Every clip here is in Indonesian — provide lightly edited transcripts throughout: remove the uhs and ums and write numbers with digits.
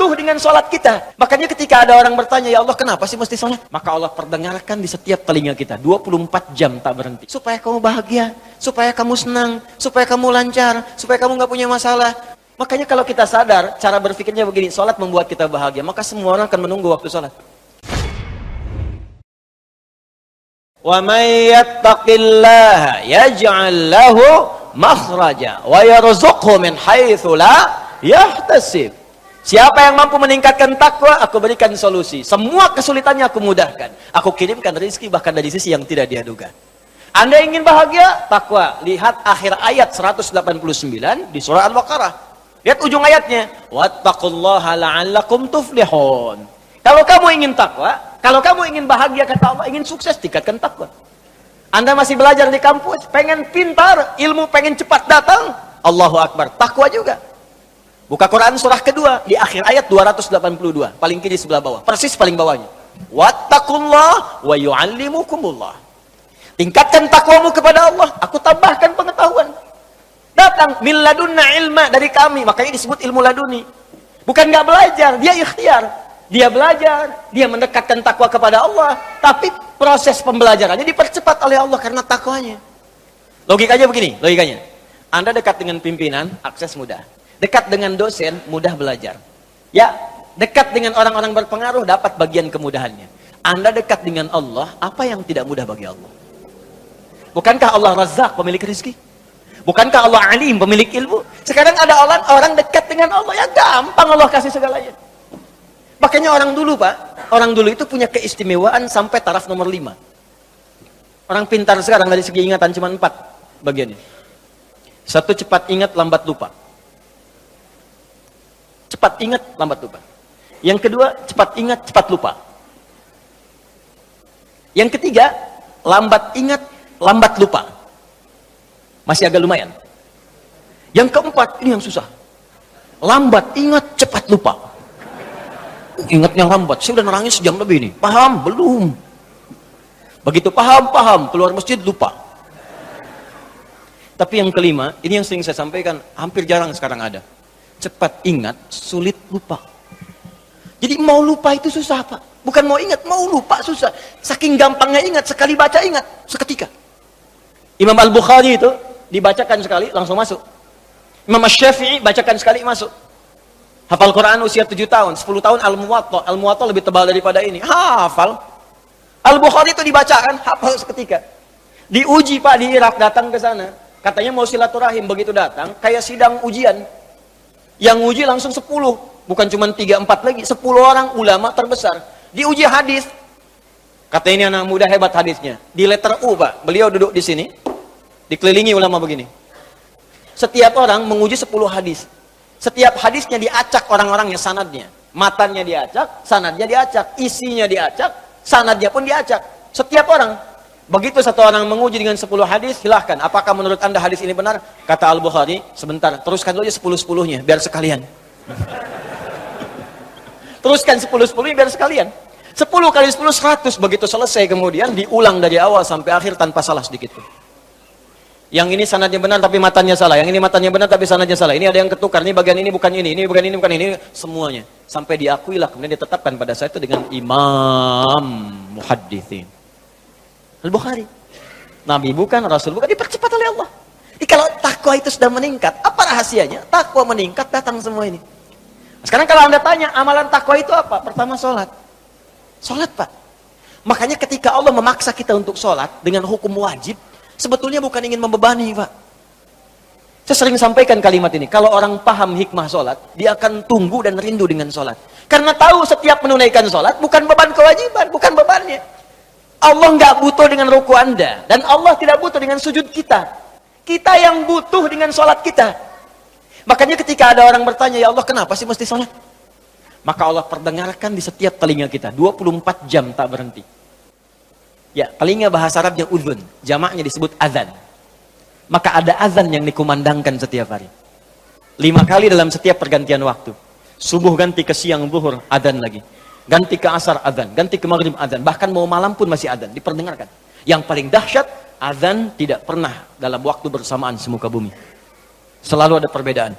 butuh dengan sholat kita. Makanya ketika ada orang bertanya, ya Allah kenapa sih mesti sholat? Maka Allah perdengarkan di setiap telinga kita, 24 jam tak berhenti. Supaya kamu bahagia, supaya kamu senang, supaya kamu lancar, supaya kamu nggak punya masalah. Makanya kalau kita sadar, cara berpikirnya begini, sholat membuat kita bahagia, maka semua orang akan menunggu waktu sholat. Wa may yattaqillaha yaj'al lahu makhraja wa yarzuqhu min haitsu la yahtasib. Siapa yang mampu meningkatkan takwa, aku berikan solusi. Semua kesulitannya aku mudahkan. Aku kirimkan rezeki bahkan dari sisi yang tidak dia duga. Anda ingin bahagia? Takwa. Lihat akhir ayat 189 di surah Al-Baqarah. Lihat ujung ayatnya. Wattaqullaha la'allakum tuflihun. Kalau kamu ingin takwa, kalau kamu ingin bahagia kata Allah, ingin sukses, tingkatkan takwa. Anda masih belajar di kampus, pengen pintar, ilmu pengen cepat datang, Allahu Akbar, takwa juga. Buka Quran surah kedua, di akhir ayat 282, paling kiri sebelah bawah, persis paling bawahnya. Wattaqullah wa yu'allimukumullah. Tingkatkan takwamu kepada Allah, aku tambahkan pengetahuan. Datang, min ladunna ilma, dari kami, makanya disebut ilmu laduni. Bukan nggak belajar, dia ikhtiar. Dia belajar, dia mendekatkan takwa kepada Allah, tapi proses pembelajarannya dipercepat oleh Allah karena takwanya. Logikanya begini, logikanya. Anda dekat dengan pimpinan, akses mudah. Dekat dengan dosen, mudah belajar. Ya, dekat dengan orang-orang berpengaruh, dapat bagian kemudahannya. Anda dekat dengan Allah, apa yang tidak mudah bagi Allah? Bukankah Allah Razzaq, pemilik rezeki? Bukankah Allah Alim, pemilik ilmu? Sekarang ada orang dekat dengan Allah, ya gampang Allah kasih segalanya. Makanya orang dulu Pak, orang dulu itu punya keistimewaan sampai taraf nomor 5. Orang pintar sekarang dari segi ingatan cuma 4 bagiannya. 1, cepat ingat, lambat lupa. Cepat ingat, lambat lupa. Yang kedua, cepat ingat, cepat lupa. Yang ketiga, lambat ingat, lambat lupa. Masih agak lumayan. Yang keempat, ini yang susah. Lambat ingat, cepat lupa. Ingatnya lambat, saya udah nerangin sejam lebih nih. Paham? Belum. Begitu paham, keluar masjid lupa. Tapi yang kelima, ini yang sering saya sampaikan, hampir jarang sekarang ada. Cepat ingat, sulit lupa. Jadi mau lupa itu susah Pak. Bukan mau ingat, mau lupa susah. Saking gampangnya ingat, sekali baca ingat, seketika. Imam Al-Bukhari itu, dibacakan sekali, langsung masuk. Imam Asy-Syafi'i, bacakan sekali, masuk. Hafal Quran usia 7 tahun, 10 tahun Al-Muwatta. Al-Muwatta lebih tebal daripada ini. Hafal. Al-Bukhari itu dibacakan, hafal seketika. Diuji Pak di Irak, datang ke sana. Katanya mau silaturahim, begitu datang, kayak sidang ujian. Yang uji langsung 10. Bukan cuma 3-4 lagi, 10 orang ulama terbesar. Diuji hadis. Kata ini anak muda hebat hadisnya. Di letter U Pak, beliau duduk di sini. Dikelilingi ulama begini. Setiap orang menguji 10 hadis. Setiap hadisnya diacak orang-orangnya, sanadnya. Matanya diacak, sanadnya diacak. Isinya diacak, sanadnya pun diacak. Setiap orang. Begitu satu orang menguji dengan 10 hadis, silahkan. Apakah menurut anda hadis ini benar? Kata Al-Bukhari, sebentar, teruskan dulu aja 10-10-nya, biar sekalian. Teruskan 10-10-nya biar sekalian. 10 kali 10, 100. Begitu selesai kemudian, diulang dari awal sampai akhir tanpa salah sedikit pun. Yang ini sanadnya benar tapi matanya salah. Yang ini matanya benar tapi sanadnya salah. Ini ada yang ketukar. Ini bagian ini bukan ini bukan ini, bukan ini. Semuanya. Sampai diakuilah. Kemudian ditetapkan pada saat itu dengan Imam Muhaddithin. Al-Bukhari. Nabi bukan, Rasul bukan. Dipercepat oleh Allah. Jadi kalau takwa itu sudah meningkat, apa rahasianya? Takwa meningkat, datang semua ini. Sekarang kalau anda tanya, amalan takwa itu apa? Pertama sholat. Sholat Pak. Makanya ketika Allah memaksa kita untuk sholat dengan hukum wajib, sebetulnya bukan ingin membebani Pak. Saya sering sampaikan kalimat ini. Kalau orang paham hikmah sholat, dia akan tunggu dan rindu dengan sholat. Karena tahu setiap menunaikan sholat bukan beban kewajiban, bukan bebannya. Allah nggak butuh dengan ruku anda. Dan Allah tidak butuh dengan sujud kita. Kita yang butuh dengan sholat kita. Makanya ketika ada orang bertanya, ya Allah kenapa sih mesti sholat? Maka Allah perdengarkan di setiap telinga kita. 24 jam tak berhenti. Ya, telinga bahasa Arabnya udhun, jamaknya disebut azan. Maka ada azan yang dikumandangkan setiap hari. 5 kali dalam setiap pergantian waktu. Subuh ganti ke siang, zuhur, azan lagi. Ganti ke asar, azan. Ganti ke maghrib, azan. Bahkan mau malam pun masih azan, diperdengarkan. Yang paling dahsyat, azan tidak pernah dalam waktu bersamaan semuka bumi. Selalu ada perbedaan.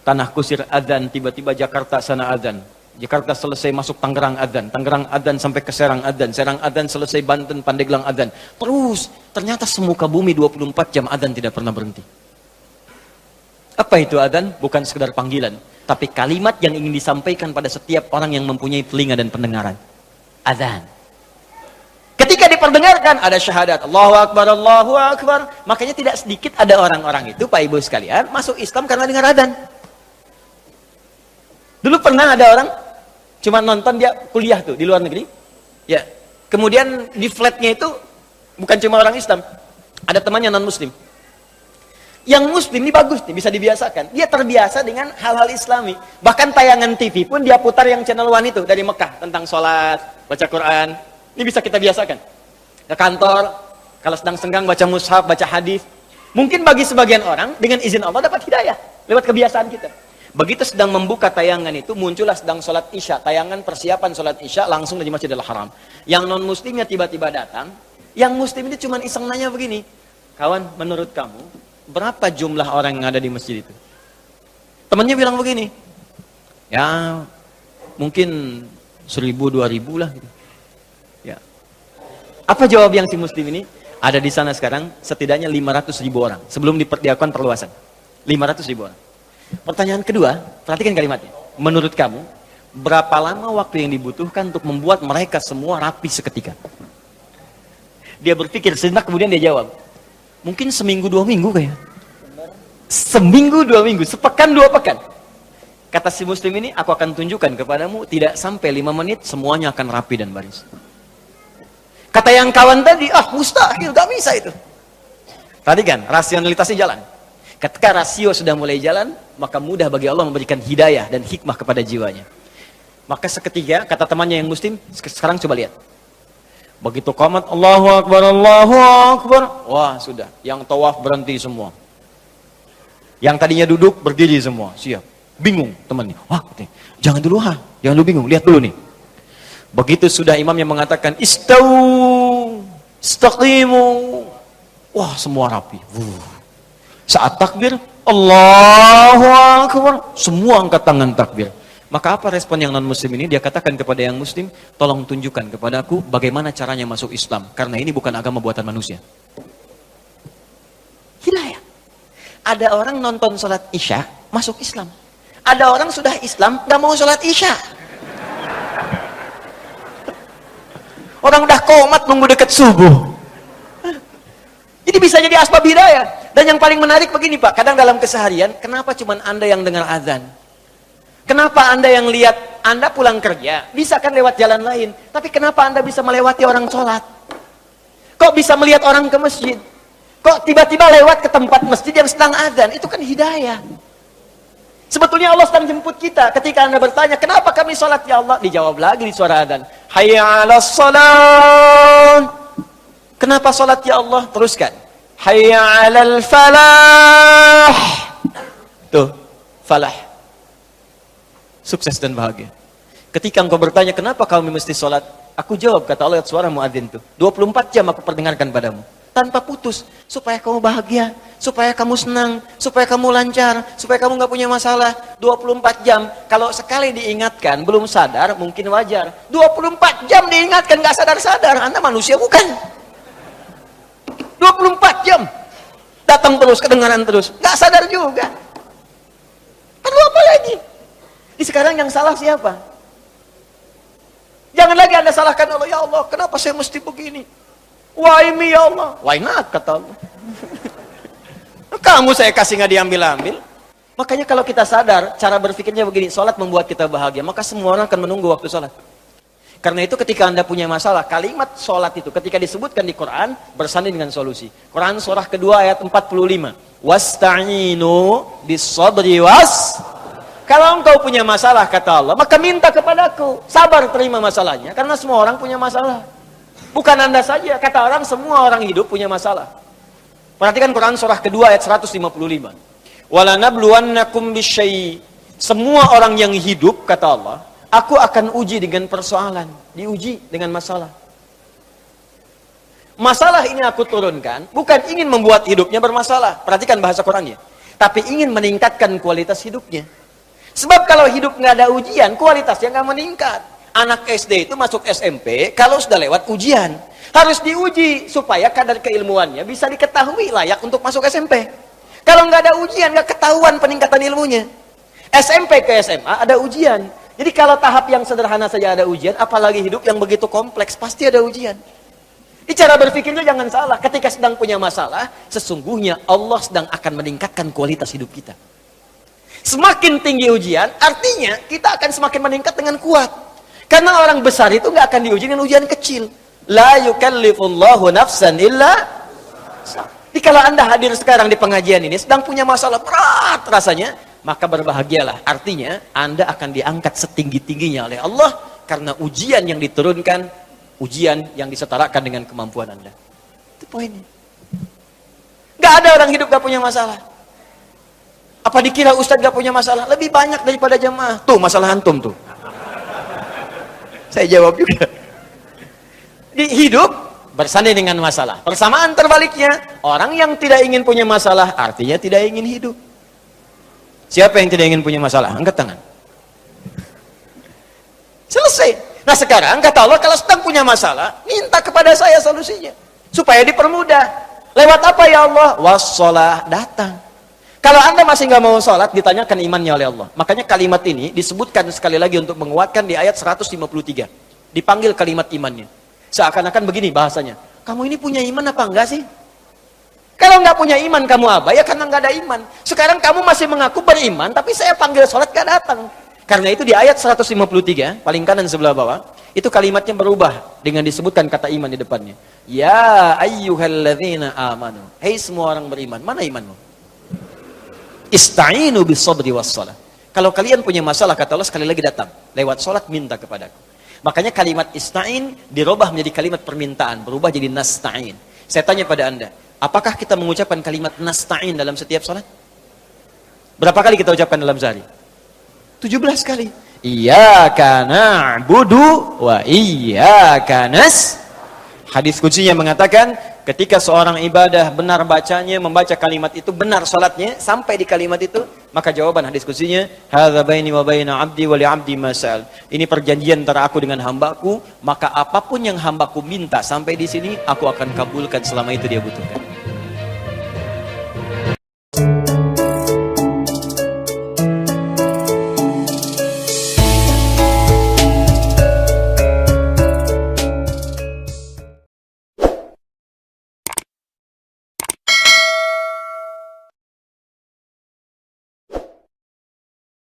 Tanah Kusir adzan, tiba-tiba Jakarta sana adzan. Jakarta selesai masuk Tangerang adzan, Tangerang adzan sampai ke Serang adzan, Serang adzan selesai Banten, Pandeglang adzan. Terus ternyata semuka bumi 24 jam adzan tidak pernah berhenti. Apa itu adzan? Bukan sekedar panggilan, tapi kalimat yang ingin disampaikan pada setiap orang yang mempunyai telinga dan pendengaran. Adzan. Ketika diperdengarkan ada syahadat, Allahu Akbar, Allahu Akbar. Makanya tidak sedikit ada orang-orang itu, Pak Ibu sekalian, masuk Islam karena dengar adzan. Dulu pernah ada orang cuma nonton, dia kuliah tuh di luar negeri. Ya. Kemudian di flatnya itu bukan cuma orang Islam, ada temannya non muslim. Yang muslim ini bagus nih, bisa dibiasakan. Dia terbiasa dengan hal-hal Islami. Bahkan tayangan TV pun dia putar yang channel One itu dari Mekah tentang sholat, baca Quran. Ini bisa kita biasakan. Ke kantor, kalau sedang senggang baca mushaf, baca hadis. Mungkin bagi sebagian orang dengan izin Allah dapat hidayah lewat kebiasaan kita. Begitu sedang membuka tayangan itu, muncullah sedang sholat isya, tayangan persiapan sholat isya langsung dari Masjidil Haram. Yang non muslimnya tiba-tiba datang, yang muslim itu cuma iseng nanya begini, kawan, menurut kamu berapa jumlah orang yang ada di masjid itu? Temannya bilang begini, ya mungkin 1000, 2000 lah gitu. Ya. Apa jawab yang si muslim ini? Ada di sana sekarang setidaknya 500.000 orang sebelum dilakukan perluasan. 500.000 orang. Pertanyaan kedua, perhatikan kalimatnya. Menurut kamu, berapa lama waktu yang dibutuhkan untuk membuat mereka semua rapi seketika? Dia berpikir sejenak, kemudian dia jawab, mungkin seminggu 2 minggu kayak. Seminggu 2 minggu, sepekan 2 pekan. Kata si muslim ini, aku akan tunjukkan kepadamu, tidak sampai 5 menit, semuanya akan rapi dan baris. Kata yang kawan tadi, mustahil, gak bisa itu. Tadi kan, rasionalitasnya jalan. Ketika rasio sudah mulai jalan, maka mudah bagi Allah memberikan hidayah dan hikmah kepada jiwanya. Maka seketika, kata temannya yang muslim, sekarang coba lihat. Begitu qamat, Allahu Akbar, Allahu Akbar. Wah, sudah. Yang tawaf berhenti semua. Yang tadinya duduk, berdiri semua. Siap. Bingung temannya. Wah, jangan dulu jangan dulu bingung. Lihat dulu nih. Begitu sudah imam yang mengatakan, Istau, istaqimu. Wah, semua rapi. Saat takbir, Allahu Akbar, semua angkat tangan takbir. Maka apa respon yang non muslim ini? Dia katakan kepada yang muslim, tolong tunjukkan kepadaku bagaimana caranya masuk Islam, karena ini bukan agama buatan manusia. Hidayah. Ada orang nonton sholat isya masuk Islam, ada orang sudah Islam gak mau sholat isya. Orang udah komat nunggu dekat subuh. Jadi bisa jadi asbab hidayah. Dan yang paling menarik begini Pak, kadang dalam keseharian, kenapa cuma Anda yang dengar azan? Kenapa Anda yang lihat, Anda pulang kerja, bisa kan lewat jalan lain, tapi kenapa Anda bisa melewati orang sholat? Kok bisa melihat orang ke masjid? Kok tiba-tiba lewat ke tempat masjid yang sedang azan? Itu kan hidayah. Sebetulnya Allah sedang jemput kita. Ketika Anda bertanya, kenapa kami sholat ya Allah? Dijawab lagi di suara azan. Hayya 'alas shalah. Kenapa sholat ya Allah? Teruskan. Hayya 'alal falah. Tuh, falah. Sukses dan bahagia. Ketika engkau bertanya, kenapa kami mesti sholat? Aku jawab, kata Allah, suara muadzin tuh. 24 jam aku perdengarkan padamu. Tanpa putus. Supaya kamu bahagia. Supaya kamu senang. Supaya kamu lancar. Supaya kamu gak punya masalah. 24 jam. Kalau sekali diingatkan, belum sadar, mungkin wajar. 24 jam diingatkan, gak sadar-sadar. Anda manusia bukan? 24 jam datang terus, kedengaran terus, nggak sadar juga. Perlu apa lagi? Di sekarang yang salah siapa? Jangan lagi Anda salahkan Allah, ya Allah, kenapa saya mesti begini? Why me ya Allah? Why not, kata Allah. Kamu saya kasih nggak diambil-ambil. Makanya kalau kita sadar, cara berpikirnya begini, sholat membuat kita bahagia, maka semua orang akan menunggu waktu sholat. Karena itu ketika Anda punya masalah, kalimat sholat itu ketika disebutkan di Quran, bersanding dengan solusi. Quran surah kedua ayat 45. Wasta'inu bis-sabri Kalau engkau punya masalah, kata Allah, maka minta kepadaku. Sabar terima masalahnya, karena semua orang punya masalah. Bukan Anda saja, kata orang, semua orang hidup punya masalah. Perhatikan Quran surah kedua ayat 155. Walanabluwannakum bisyai. Semua orang yang hidup, kata Allah, aku akan uji dengan persoalan, diuji dengan masalah. Masalah ini aku turunkan, bukan ingin membuat hidupnya bermasalah. Perhatikan bahasa Qurannya. tapi ingin meningkatkan kualitas hidupnya. Sebab kalau hidup nggak ada ujian, kualitasnya nggak meningkat. Anak SD itu masuk SMP kalau sudah lewat ujian. Harus diuji supaya kadar keilmuannya bisa diketahui layak untuk masuk SMP. Kalau nggak ada ujian, nggak ketahuan peningkatan ilmunya. SMP ke SMA ada ujian. Jadi kalau tahap yang sederhana saja ada ujian, apalagi hidup yang begitu kompleks, pasti ada ujian. Di cara berpikirnya jangan salah. Ketika sedang punya masalah, sesungguhnya Allah sedang akan meningkatkan kualitas hidup kita. Semakin tinggi ujian, artinya kita akan semakin meningkat dengan kuat. Karena orang besar itu nggak akan diuji dengan ujian kecil. La yukallifullahu nafsan illa. Jadi kalau Anda hadir sekarang di pengajian ini, sedang punya masalah berat rasanya, maka berbahagialah. Artinya, Anda akan diangkat setinggi-tingginya oleh Allah, karena ujian yang diturunkan, ujian yang disetarakan dengan kemampuan Anda. Itu poinnya. Gak ada orang hidup gak punya masalah. Apa dikira Ustadz gak punya masalah? Lebih banyak daripada jemaah. Tuh masalah antum tuh. Saya jawab juga. Di hidup bersanding dengan masalah. Persamaan terbaliknya, orang yang tidak ingin punya masalah artinya tidak ingin hidup. Siapa yang tidak ingin punya masalah? Angkat tangan. Selesai. Nah sekarang kata Allah, kalau sedang punya masalah, minta kepada saya solusinya supaya dipermudah. Lewat apa ya Allah? Wassalah, datang. Kalau Anda masih nggak mau sholat, ditanyakan imannya oleh Allah. Makanya kalimat ini disebutkan sekali lagi untuk menguatkan di ayat 153. Dipanggil kalimat imannya. Seakan-akan begini bahasanya. Kamu ini punya iman apa enggak sih? Kalau nggak punya iman kamu apa? Ya karena nggak ada iman. Sekarang kamu masih mengaku beriman, tapi saya panggil sholat nggak datang. Karena itu di ayat 153, paling kanan sebelah bawah, itu kalimatnya berubah dengan disebutkan kata iman di depannya. Ya ayyuhalladzina amanu. Hei semua orang beriman, mana imanmu? Ista'inu bis-sabri was-shalah. Kalau kalian punya masalah, kata Allah, sekali lagi datang. Lewat sholat minta kepadaku. Makanya kalimat ista'in dirubah menjadi kalimat permintaan, berubah jadi nasta'in. Saya tanya pada Anda, apakah kita mengucapkan kalimat nasta'in dalam setiap sholat? Berapa kali kita ucapkan dalam sehari? 17 kali. Iyyaka na'budu wa iyyaka nas. Hadis kuncinya mengatakan, ketika seorang ibadah benar bacanya, membaca kalimat itu, benar salatnya, sampai di kalimat itu, maka jawaban hadis kuncinya, hadza baini wa baina 'abdi wa li 'abdi ma sa'al. Ini perjanjian antara aku dengan hambaku, maka apapun yang hambaku minta sampai di sini, aku akan kabulkan selama itu dia butuhkan.